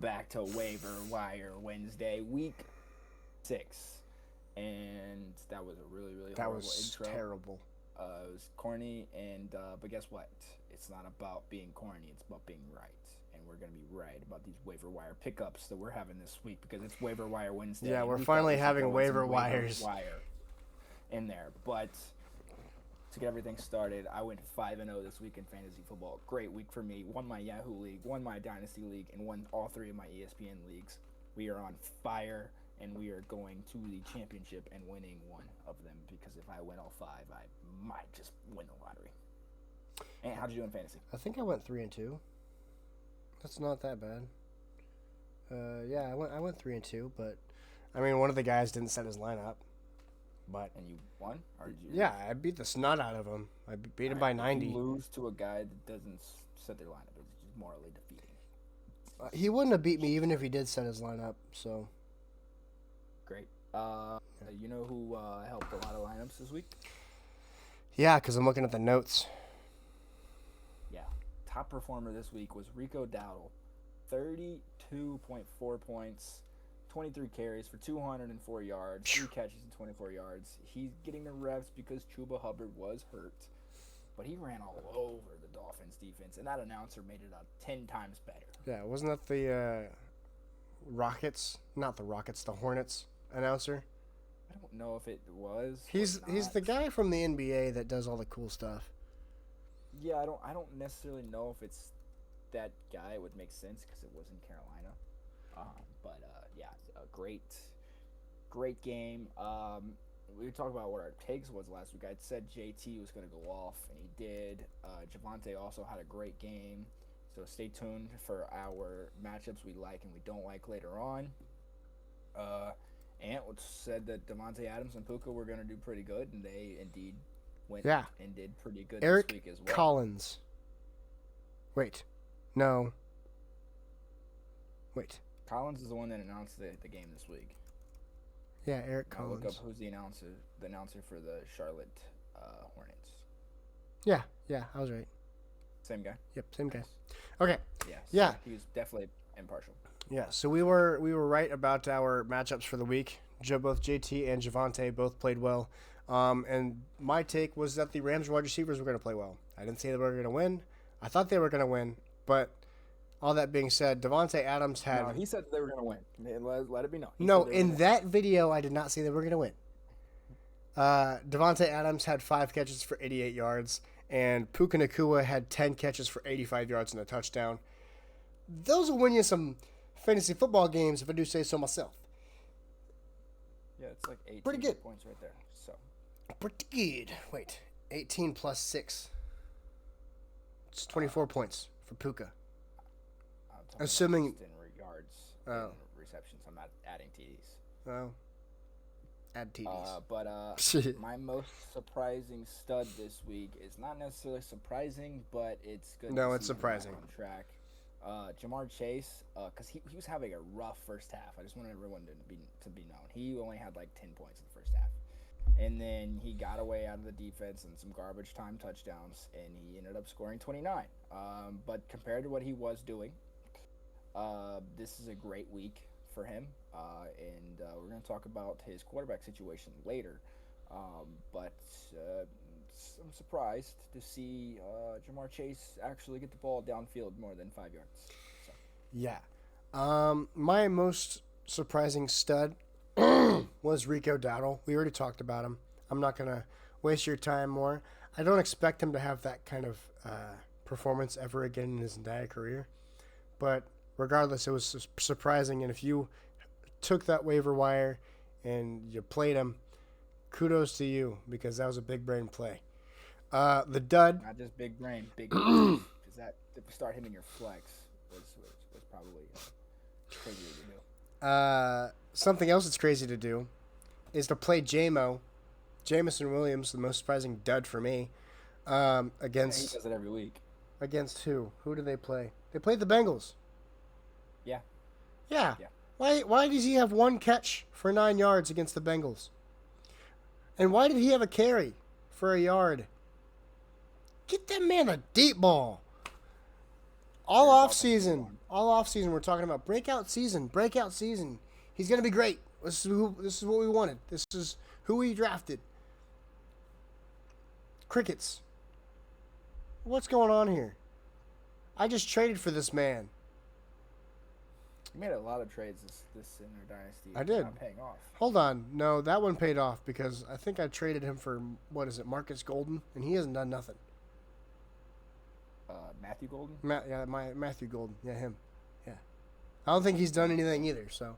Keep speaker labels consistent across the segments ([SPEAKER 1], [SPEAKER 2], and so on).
[SPEAKER 1] back to Waiver Wire Wednesday, week 6. And that was a really, really
[SPEAKER 2] That
[SPEAKER 1] horrible
[SPEAKER 2] was
[SPEAKER 1] intro.
[SPEAKER 2] terrible.
[SPEAKER 1] It was corny, but guess what? It's not about being corny, it's about being right. And we're going to be right about these waiver wire pickups that we're having this week because it's Waiver Wire Wednesday.
[SPEAKER 2] Yeah,
[SPEAKER 1] and
[SPEAKER 2] we're
[SPEAKER 1] we thought
[SPEAKER 2] finally
[SPEAKER 1] we should
[SPEAKER 2] having
[SPEAKER 1] throw in
[SPEAKER 2] waiver
[SPEAKER 1] some
[SPEAKER 2] wires.
[SPEAKER 1] wire in there. But to get everything started, I went 5-0 this week in fantasy football. Great week for me. Won my Yahoo League, won my Dynasty League, and won all 3 of my ESPN leagues. We are on fire, and we are going to the championship and winning one of them because if I win all 5, I might just win the lottery. And how'd you do in fantasy?
[SPEAKER 2] I think I went 3-2. That's not that bad. Yeah, I went 3-2, but I mean, one of the guys didn't set his lineup. But
[SPEAKER 1] And you won? Or did you
[SPEAKER 2] yeah, I beat the snot out of him. I beat him by 90.
[SPEAKER 1] If you lose to a guy that doesn't set their lineup, it's just morally defeating.
[SPEAKER 2] He wouldn't have beat me even if he did set his lineup. So
[SPEAKER 1] Great. You know who helped a lot of lineups this week?
[SPEAKER 2] yeah, because I'm looking at the notes.
[SPEAKER 1] Yeah. Top performer this week was Rico Dowdle. 32.4 points, 23 carries for 204 yards, 3 catches and 24 yards. He's getting the reps because Chuba Hubbard was hurt, but he ran all over the Dolphins defense, and that announcer made it 10 times better.
[SPEAKER 2] Yeah, wasn't that the Rockets? Not the Rockets, the Hornets announcer.
[SPEAKER 1] I don't know if it was.
[SPEAKER 2] He's the guy from the NBA that does all the cool stuff.
[SPEAKER 1] Yeah, I don't necessarily know if it's that guy. It would make sense because it was in Carolina. Yeah, a great game. We talked about what our takes was last week. I'd said JT was going to go off, and he did. Javonte also had a great game. So stay tuned for our matchups we like and we don't like later on. Ant said that Devontae Adams and Puka were going to do pretty good, and they indeed went and did pretty good
[SPEAKER 2] Eric
[SPEAKER 1] this week as well.
[SPEAKER 2] Collins. Wait. No. Wait.
[SPEAKER 1] Collins is the one that announced the game this week.
[SPEAKER 2] Yeah, Eric
[SPEAKER 1] I'll
[SPEAKER 2] Collins.
[SPEAKER 1] look up who's the announcer for the Charlotte Hornets.
[SPEAKER 2] Yeah, I was right.
[SPEAKER 1] Same guy?
[SPEAKER 2] Yep, same guy. Okay.
[SPEAKER 1] Yes.
[SPEAKER 2] Yeah.
[SPEAKER 1] He was definitely impartial.
[SPEAKER 2] Yeah, so we were right about our matchups for the week. Both JT and Javonte both played well. And my take was that the Rams wide receivers were going to play well. I didn't say they were going to win. I thought they were going to win, but all that being said, Devontae Adams had...
[SPEAKER 1] No, he said they were going to win. Let it be known.
[SPEAKER 2] No, in that video, I did not say they were going to win. Devontae Adams had 5 catches for 88 yards, and Puka Nacua had 10 catches for 85 yards and a touchdown. Those will win you some fantasy football games, if I do say so myself.
[SPEAKER 1] Yeah, it's like 18
[SPEAKER 2] Pretty good.
[SPEAKER 1] points right there. So
[SPEAKER 2] Pretty good. Wait, 18 plus 6. It's 24 points for Puka. Assuming...
[SPEAKER 1] in yards and receptions. I'm not adding TDs.
[SPEAKER 2] Oh. Add TDs.
[SPEAKER 1] My most surprising stud this week is not necessarily surprising, but it's good.
[SPEAKER 2] No,
[SPEAKER 1] to
[SPEAKER 2] it's
[SPEAKER 1] see him
[SPEAKER 2] surprising.
[SPEAKER 1] back on track. Jamar Chase, because he was having a rough first half. I just wanted everyone to be known. He only had like 10 points in the first half, and then he got away out of the defense and some garbage time touchdowns, and he ended up scoring 29. But compared to what he was doing, this is a great week for him, and we're going to talk about his quarterback situation later. But I'm surprised to see Jamar Chase actually get the ball downfield more than 5 yards. So.
[SPEAKER 2] Yeah. My most surprising stud was Rico Dowdle. We already talked about him. I'm not going to waste your time more. I don't expect him to have that kind of performance ever again in his entire career. But regardless, it was surprising. And if you took that waiver wire and you played him, kudos to you because that was a big brain play. The dud.
[SPEAKER 1] Not just big brain, big because that to start him in your flex was probably crazy to do.
[SPEAKER 2] Something else that's crazy to do is to play Jameson Williams, the most surprising dud for me. Against
[SPEAKER 1] he does it every week.
[SPEAKER 2] Against who? Who do they play? They played the Bengals.
[SPEAKER 1] Yeah.
[SPEAKER 2] Yeah. Why does he have 1 catch for 9 yards against the Bengals? And why did he have a carry for a yard? Get that man a deep ball. All off season, All off season, we're talking about breakout season. He's gonna be great. This is what we wanted. This is who we drafted. Crickets. What's going on here? I just traded for this man.
[SPEAKER 1] You made a lot of trades this in our dynasty.
[SPEAKER 2] I did.
[SPEAKER 1] Not paying off.
[SPEAKER 2] Hold on. No, that one paid off because I think I traded him for, what is it, Marcus Golden? And he hasn't done nothing.
[SPEAKER 1] Matthew Golden?
[SPEAKER 2] Matthew Golden. Yeah, him. Yeah. I don't think he's done anything either, so.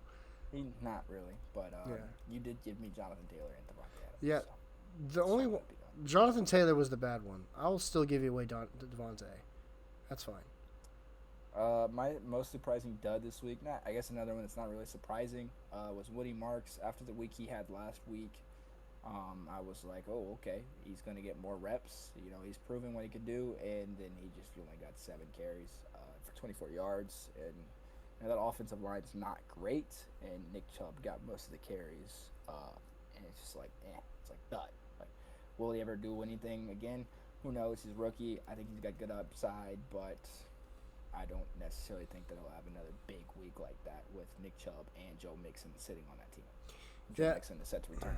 [SPEAKER 1] Not really, but
[SPEAKER 2] yeah.
[SPEAKER 1] You did give me Jonathan Taylor and Devontae Adams.
[SPEAKER 2] Yeah.
[SPEAKER 1] So
[SPEAKER 2] The only one, Jonathan Taylor was the bad one. I'll still give you away Devontae. That's fine.
[SPEAKER 1] My most surprising dud this week, I guess another one that's not really surprising, was Woody Marks. After the week he had last week, I was like, oh, okay, he's going to get more reps. You know, he's proven what he could do, and then he just only got 7 carries for 24 yards. And you know, that offensive line's not great, and Nick Chubb got most of the carries. And it's just like, it's like dud. Like, will he ever do anything again? Who knows? He's a rookie. I think he's got good upside, but I don't necessarily think that he'll have another big week like that with Nick Chubb and Joe Mixon sitting on that team. Joe Mixon is set to return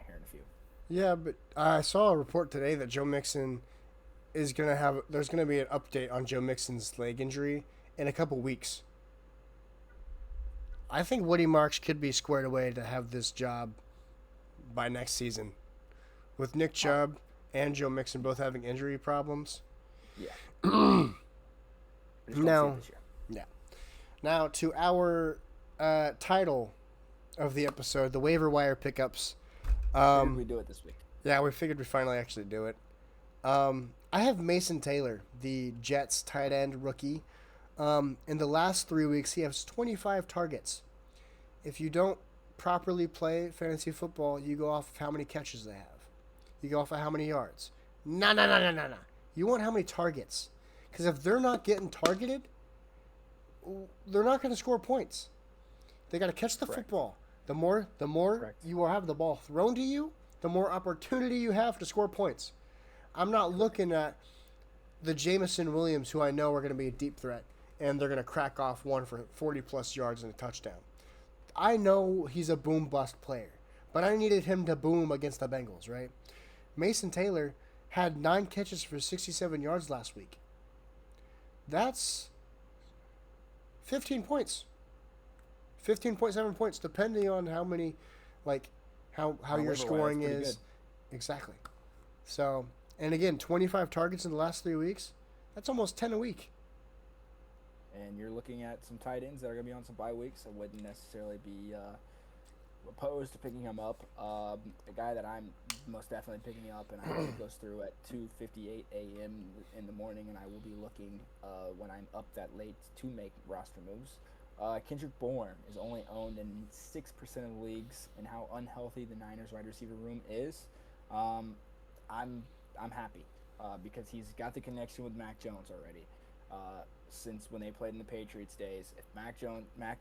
[SPEAKER 1] here in a few.
[SPEAKER 2] Yeah, but I saw a report today that Joe Mixon is going to have – there's going to be an update on Joe Mixon's leg injury in a couple weeks. I think Woody Marks could be squared away to have this job by next season. With Nick Chubb and Joe Mixon both having injury problems.
[SPEAKER 1] Yeah.
[SPEAKER 2] Now to our title of the episode, the waiver wire pickups.
[SPEAKER 1] We do it this week.
[SPEAKER 2] Yeah, we figured we'd finally actually do it. I have Mason Taylor, the Jets tight end rookie. In the last 3 weeks, he has 25 targets. If you don't properly play fantasy football, you go off of how many catches they have. You go off of how many yards. No. You want how many targets. Because if they're not getting targeted, they're not going to score points. They got to catch the football. The more you will have the ball thrown to you, the more opportunity you have to score points. I'm not looking at the Jameson Williams, who I know are going to be a deep threat, and they're going to crack off one for 40-plus yards and a touchdown. I know he's a boom-bust player, but I needed him to boom against the Bengals, right? Mason Taylor had 9 catches for 67 yards last week. That's 15 points. 15.7 points, depending on how many, how your scoring is. Exactly. So, and again, 25 targets in the last 3 weeks. That's almost 10 a week.
[SPEAKER 1] And you're looking at some tight ends that are going to be on some bye weeks. I wouldn't necessarily be opposed to picking him up. A guy that I'm most definitely picking up, and I hope it goes through at 2:58 a.m. in the morning, and I will be looking when I'm up that late to make roster moves. Kendrick Bourne is only owned in 6% of leagues, and how unhealthy the Niners wide receiver room is. I'm happy because he's got the connection with Mac Jones already. Since when they played in the Patriots days, if Mac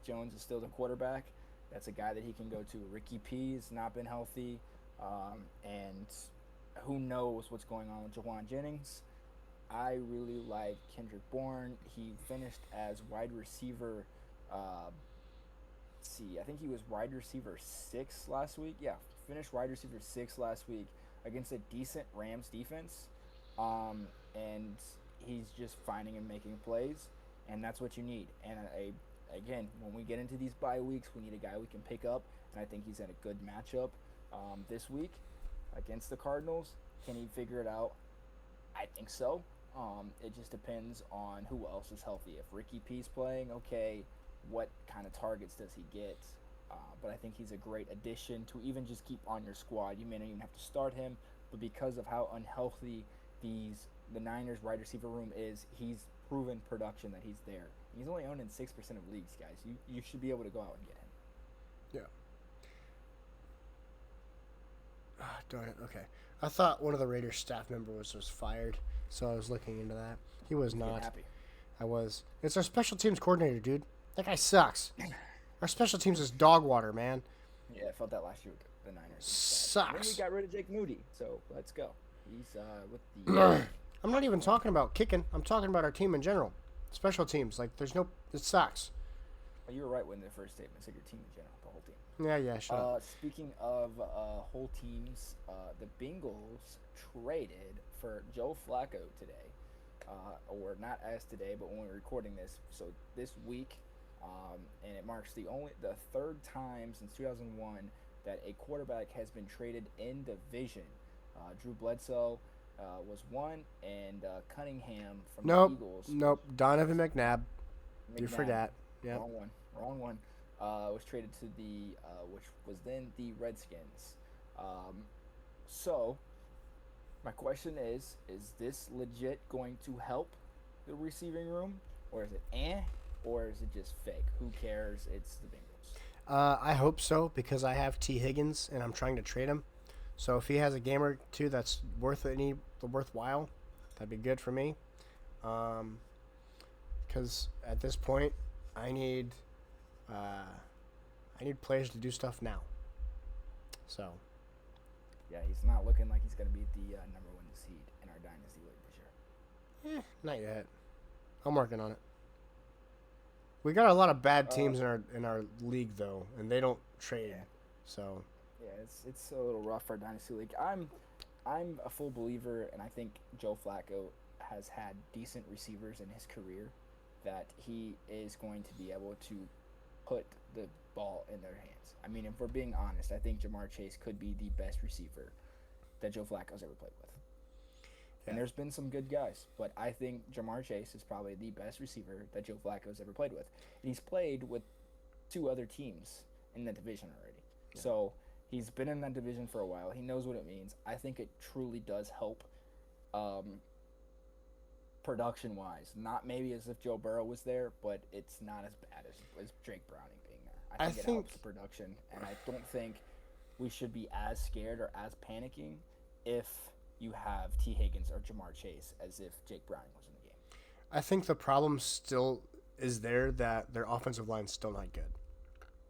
[SPEAKER 1] Jones is still the quarterback, that's a guy that he can go to. Ricky P has not been healthy, and who knows what's going on with Jawan Jennings. I really like Kendrick Bourne. He finished as wide receiver. I think he was wide receiver 6 last week. Yeah, finished wide receiver 6 last week against a decent Rams defense. And he's just finding and making plays, and that's what you need. And again, when we get into these bye weeks, we need a guy we can pick up, and I think he's at a good matchup this week against the Cardinals. Can he figure it out? I think so. It just depends on who else is healthy. If Ricky P's playing, okay, what kind of targets does he get? But I think he's a great addition to even just keep on your squad. You may not even have to start him, but because of how unhealthy the Niners wide receiver room is, he's proven production that he's there. He's only owned in 6% of leagues, guys. You should be able to go out and get him.
[SPEAKER 2] Yeah. Darn it. Okay. I thought one of the Raiders staff members was fired, so I was looking into that. He was not.
[SPEAKER 1] Happy.
[SPEAKER 2] I was. It's our special teams coordinator, dude. That guy sucks. Our special teams is dog water, man.
[SPEAKER 1] Yeah, I felt that last year with the Niners.
[SPEAKER 2] Sucks.
[SPEAKER 1] And then we got rid of Jake Moody, so let's go. He's with the...
[SPEAKER 2] I'm not even talking about kicking. I'm talking about our team in general. Special teams, like there's no, it sucks.
[SPEAKER 1] Well, you were right when the first statement said your team in general, the whole team.
[SPEAKER 2] Yeah, shut up.
[SPEAKER 1] Speaking of whole teams, the Bengals traded for Joe Flacco today, or not as today, but when we're recording this, so this week, and it marks the third time since 2001 that a quarterback has been traded in division. Drew Bledsoe was one, and Cunningham from the
[SPEAKER 2] Nope,
[SPEAKER 1] Eagles.
[SPEAKER 2] nope. Donovan McNabb. You
[SPEAKER 1] McNabb,
[SPEAKER 2] forgot. Yep.
[SPEAKER 1] wrong one. Was traded to the which was then the Redskins. So my question is this legit going to help the receiving room, or is it or is it just fake? Who cares? It's the Bengals.
[SPEAKER 2] I hope so because I have T. Higgins and I'm trying to trade him. So if he has a game or two that's worthwhile, that'd be good for me. Because at this point, I need players to do stuff now. So.
[SPEAKER 1] Yeah, he's not looking like he's going to be the number one seed in our dynasty league this year.
[SPEAKER 2] Not yet. I'm working on it. We got a lot of bad teams in our league though, and they don't trade.
[SPEAKER 1] Yeah.
[SPEAKER 2] So.
[SPEAKER 1] Yeah, it's a little rough for our dynasty league. I'm a full believer, and I think Joe Flacco has had decent receivers in his career that he is going to be able to put the ball in their hands. I mean, if we're being honest, I think Jamar Chase could be the best receiver that Joe Flacco's ever played with. And there's been some good guys, but I think Jamar Chase is probably the best receiver that Joe Flacco's ever played with. And he's played with two other teams in the division already. Yeah. So he's been in that division for a while. He knows what it means. I think it truly does help production-wise. Not maybe as if Joe Burrow was there, but it's not as bad as Drake Browning being there. I think it helps production, and I don't think we should be as scared or as panicking if you have T. Higgins or Jamar Chase as if Jake Browning was in the game.
[SPEAKER 2] I think the problem still is there that their offensive line's still not good.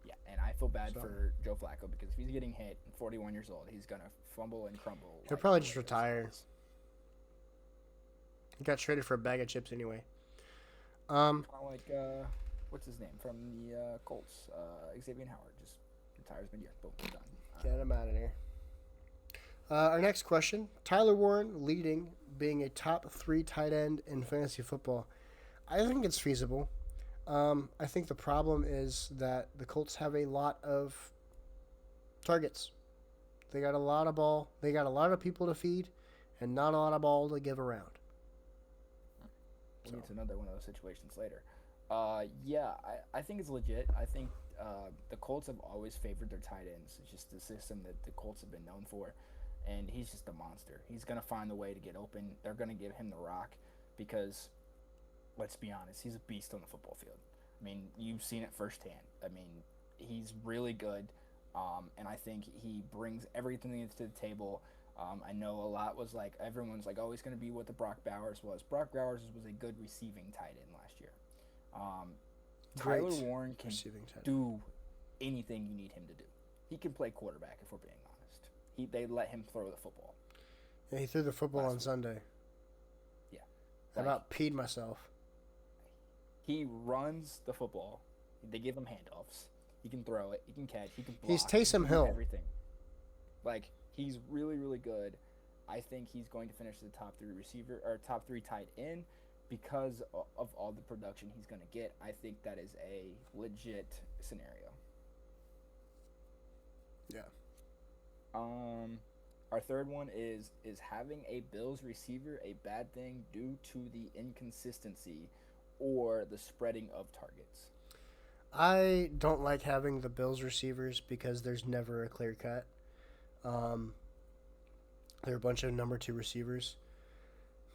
[SPEAKER 1] Yeah, and I feel bad for Joe Flacco because if he's getting hit at 41 years old, he's going to fumble and crumble.
[SPEAKER 2] He'll probably just retire. He got traded for a bag of chips anyway.
[SPEAKER 1] Kind of like, what's his name from the Colts? Xavier Howard just retires mid-year. Boom, done.
[SPEAKER 2] Get him out of there. Our next question. Tyler Warren leading, being a top 3 tight end in fantasy football. I think it's feasible. I think the problem is that the Colts have a lot of targets. They got a lot of ball. They got a lot of people to feed and not a lot of ball to give around.
[SPEAKER 1] We'll get to another one of those situations later. Yeah, I think it's legit. I think the Colts have always favored their tight ends. It's just the system that the Colts have been known for. And he's just a monster. He's going to find a way to get open. They're going to give him the rock because, let's be honest, he's a beast on the football field. I mean, you've seen it firsthand. I mean, he's really good, and I think he brings everything to the table. I know a lot was like, everyone's like, oh, he's going to be what the Brock Bowers was. Brock Bowers was a good receiving tight end last year. Tyler Warren can do anything you need him to do. He can play quarterback if we're being honest. They let him throw the football.
[SPEAKER 2] Yeah, he threw the football on Sunday.
[SPEAKER 1] Yeah.
[SPEAKER 2] I about peed myself.
[SPEAKER 1] He runs the football. They give him handoffs. He can throw it. He can catch. He can block.
[SPEAKER 2] He's Taysom Hill.
[SPEAKER 1] Everything. Like, he's really, really good. I think he's going to finish the top 3 receiver or top 3 tight end because of all the production he's going to get. I think that is a legit scenario.
[SPEAKER 2] Yeah.
[SPEAKER 1] Our third one is having a Bills receiver a bad thing due to the inconsistency or the spreading of targets?
[SPEAKER 2] I don't like having the Bills receivers because there's never a clear cut. They're a bunch of number 2 receivers.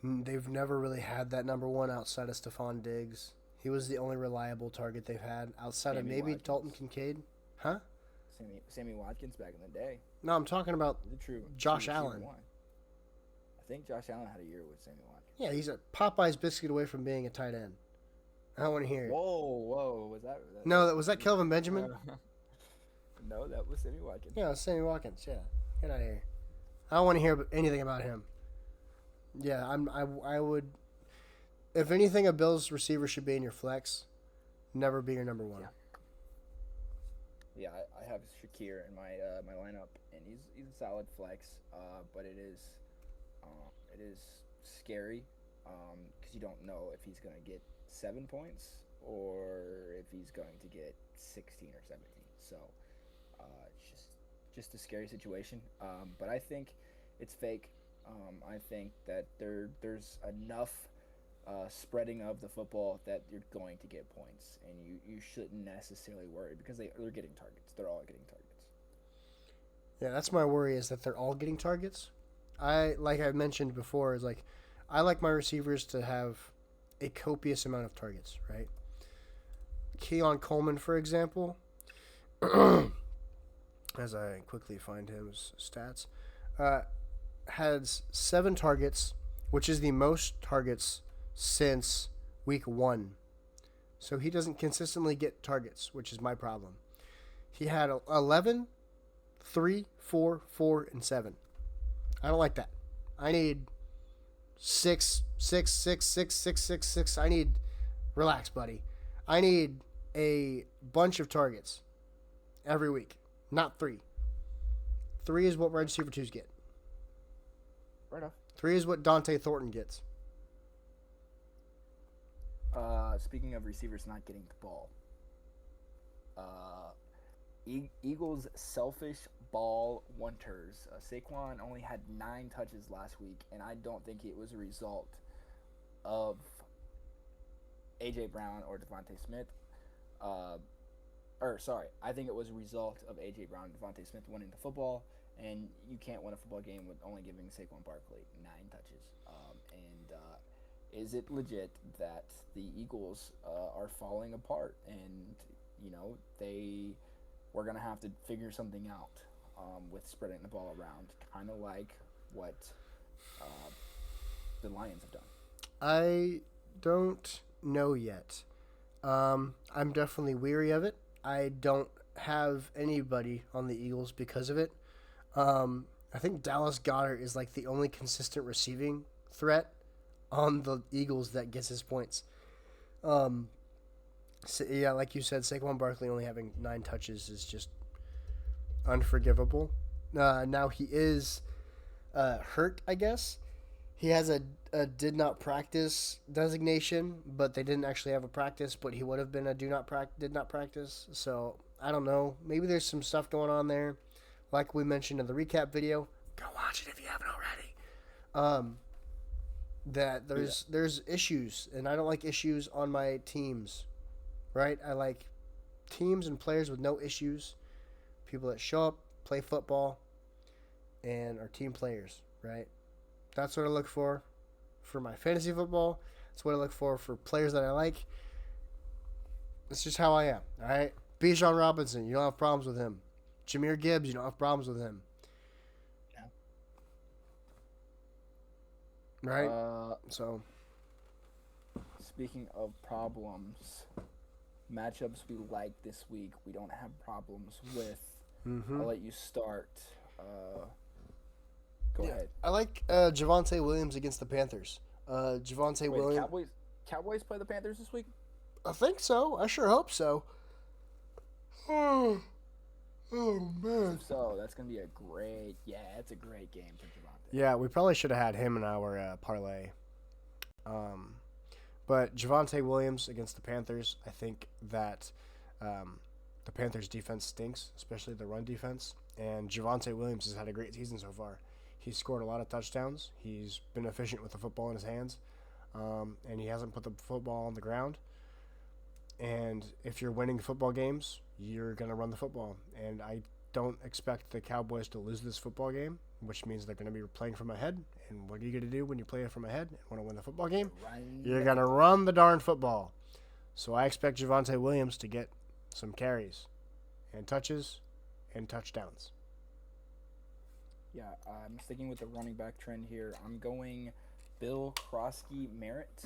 [SPEAKER 2] They've never really had that number 1 outside of Stephon Diggs. He was the only reliable target they've had outside of maybe Watkins. Dalton Kincaid. Huh?
[SPEAKER 1] Sammy Watkins back in the day.
[SPEAKER 2] No, I'm talking about Josh Allen.
[SPEAKER 1] I think Josh Allen had a year with Sammy Watkins.
[SPEAKER 2] Yeah, he's a Popeye's biscuit away from being a tight end. I don't want to hear it.
[SPEAKER 1] Whoa.
[SPEAKER 2] Was that Kelvin Benjamin?
[SPEAKER 1] No, that was Sammy Watkins.
[SPEAKER 2] Yeah, it was Sammy Watkins. Yeah, get out of here. I don't want to hear anything about him. Yeah, I would. if anything, a Bills receiver should be in your flex, never be your number one.
[SPEAKER 1] Yeah. Yeah, I have Shakir in my lineup, and he's a solid flex. But it is scary because you don't know if he's going to get 7 points or if he's going to get 16 or 17. So it's just a scary situation. But I think it's fake. I think that there's enough spreading of the football that you're going to get points, and you shouldn't necessarily worry because they're getting targets. They're all getting targets.
[SPEAKER 2] Yeah, that's my worry is that they're all getting targets. Like I mentioned before, is like I like my receivers to have a copious amount of targets, right? Keon Coleman, for example, as I quickly find his stats, has 7 targets, which is the most targets since week 1. So he doesn't consistently get targets, which is my problem. He had 11, 3, 4, 4, and 7. I don't like that. I need 6, 6, 6, 6, 6, 6, 6. I need, relax, buddy. I need a bunch of targets every week, not 3. 3 is what wide receiver 2s get.
[SPEAKER 1] Right off.
[SPEAKER 2] 3 is what Dante Thornton gets.
[SPEAKER 1] Speaking of receivers not getting the ball, Eagles selfish ball wanters. Saquon only had 9 touches last week, and I don't think it was a result of A.J. Brown or Devontae Smith. I think it was a result of A.J. Brown and Devontae Smith winning the football, and you can't win a football game with only giving Saquon Barkley 9 touches. Is it legit that the Eagles are falling apart, and we're gonna have to figure something out with spreading the ball around, kind of like what the Lions have done?
[SPEAKER 2] I don't know yet. I'm definitely weary of it. I don't have anybody on the Eagles because of it. I think Dallas Goedert is like the only consistent receiving threat on the Eagles that gets his points. So, yeah, like you said, Saquon Barkley only having 9 touches is just unforgivable. Now he is hurt, I guess. He has a did not practice designation, but they didn't actually have a practice, but he would have been a did not practice. So I don't know. Maybe there's some stuff going on there. Like we mentioned in the recap video, go watch it if you haven't already. That there's issues, and I don't like issues on my teams, right? I like teams and players with no issues, people that show up, play football, and are team players, right? That's what I look for my fantasy football. That's what I look for players that I like. It's just how I am, all right? Bijan Robinson, you don't have problems with him. Jahmyr Gibbs, you don't have problems with him. Right? So,
[SPEAKER 1] speaking of problems, matchups we like this week, we don't have problems with. I'll let you start. Go ahead.
[SPEAKER 2] I like Javonte Williams against the Panthers. Williams.
[SPEAKER 1] Cowboys play the Panthers this week?
[SPEAKER 2] I think so. I sure hope so. Oh man.
[SPEAKER 1] So that's gonna be a great game for Javonte.
[SPEAKER 2] Yeah, we probably should have had him in our parlay. But Javonte Williams against the Panthers, I think that the Panthers' defense stinks, especially the run defense. And Javonte Williams has had a great season so far. He's scored a lot of touchdowns. He's been efficient with the football in his hands. And he hasn't put the football on the ground. And if you're winning football games, you're going to run the football. And I don't expect the Cowboys to lose this football game, which means they're going to be playing from ahead. And what are you going to do when you play from ahead and want to win the football game? You're going to run the darn football. So I expect Javonte Williams to get some carries and touches and touchdowns.
[SPEAKER 1] Yeah, I'm sticking with the running back trend here. I'm going Bill Krosky Merritt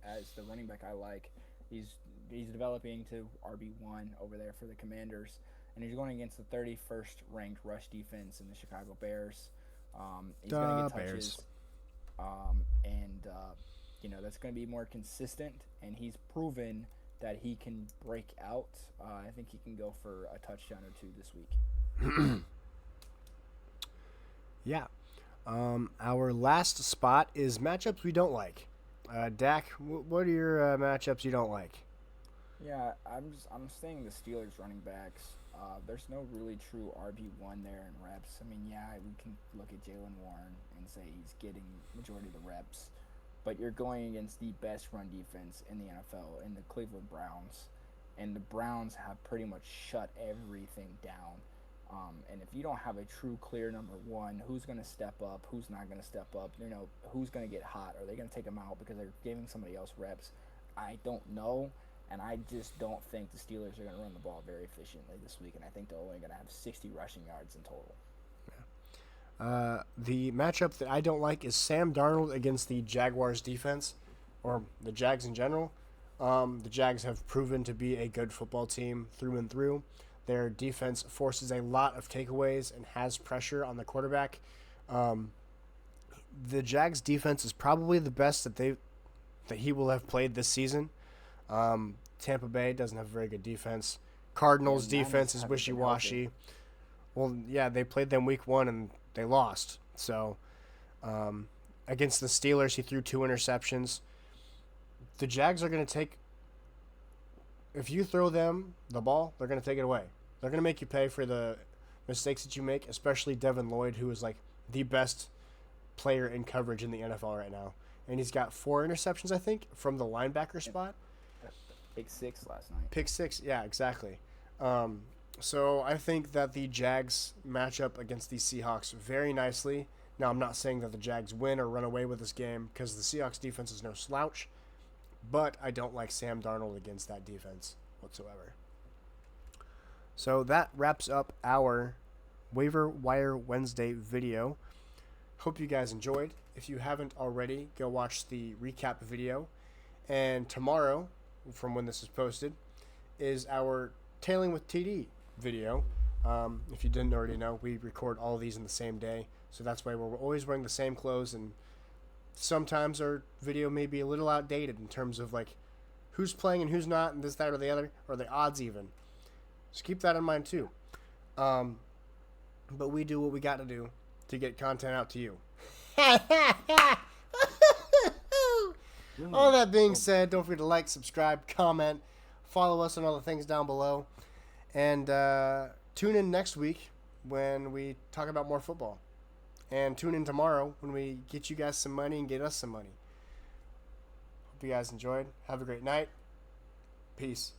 [SPEAKER 1] as the running back I like. He's developing to RB1 over there for the Commanders, and he's going against the 31st ranked rush defense in the Chicago Bears. He's going to get touches, and that's going to be more consistent, and he's proven that he can break out. I think he can go for a touchdown or two this week.
[SPEAKER 2] Yeah. Our last spot is matchups we don't like. Dak, what are your matchups you don't like?
[SPEAKER 1] Yeah, I'm saying the Steelers running backs. There's no really true RB1 there in reps. I mean, yeah, we can look at Jalen Warren and say he's getting majority of the reps, but you're going against the best run defense in the NFL in the Cleveland Browns, and the Browns have pretty much shut everything down. And if you don't have a true clear number one, who's going to step up, who's not going to step up, who's going to get hot? Are they going to take them out because they're giving somebody else reps? I don't know. And I just don't think the Steelers are going to run the ball very efficiently this week. And I think they're only going to have 60 rushing yards in total.
[SPEAKER 2] The matchup that I don't like is Sam Darnold against the Jaguars defense, or the Jags in general. The Jags have proven to be a good football team through and through. Their defense forces a lot of takeaways and has pressure on the quarterback. The Jags defense is probably the best that he will have played this season. Tampa Bay doesn't have a very good defense. Cardinals' defense is wishy-washy. Well, yeah, they played them week 1 and they lost. So, against the Steelers, he threw 2 interceptions. The Jags are going to take... If you throw them the ball, they're going to take it away. They're going to make you pay for the mistakes that you make, especially Devin Lloyd, who is like the best player in coverage in the NFL right now. And he's got 4 interceptions, I think, from the linebacker spot.
[SPEAKER 1] Pick 6 last night.
[SPEAKER 2] Pick 6, yeah, exactly. So I think that the Jags match up against the Seahawks very nicely. Now, I'm not saying that the Jags win or run away with this game because the Seahawks defense is no slouch, but I don't like Sam Darnold against that defense whatsoever. So that wraps up our Waiver Wire Wednesday video. Hope you guys enjoyed. If you haven't already, go watch the recap video. And tomorrow, from when this is posted, is our Tailing with TD video. If you didn't already know, we record all of these in the same day. So that's why we're always wearing the same clothes, and sometimes our video may be a little outdated in terms of like who's playing and who's not, and this, that, or the other, or the odds even. So keep that in mind too. But we do what we got to do to get content out to you. All that being said, don't forget to like, subscribe, comment, follow us on all the things down below, and tune in next week when we talk about more football. And tune in tomorrow when we get you guys some money and get us some money. Hope you guys enjoyed. Have a great night. Peace.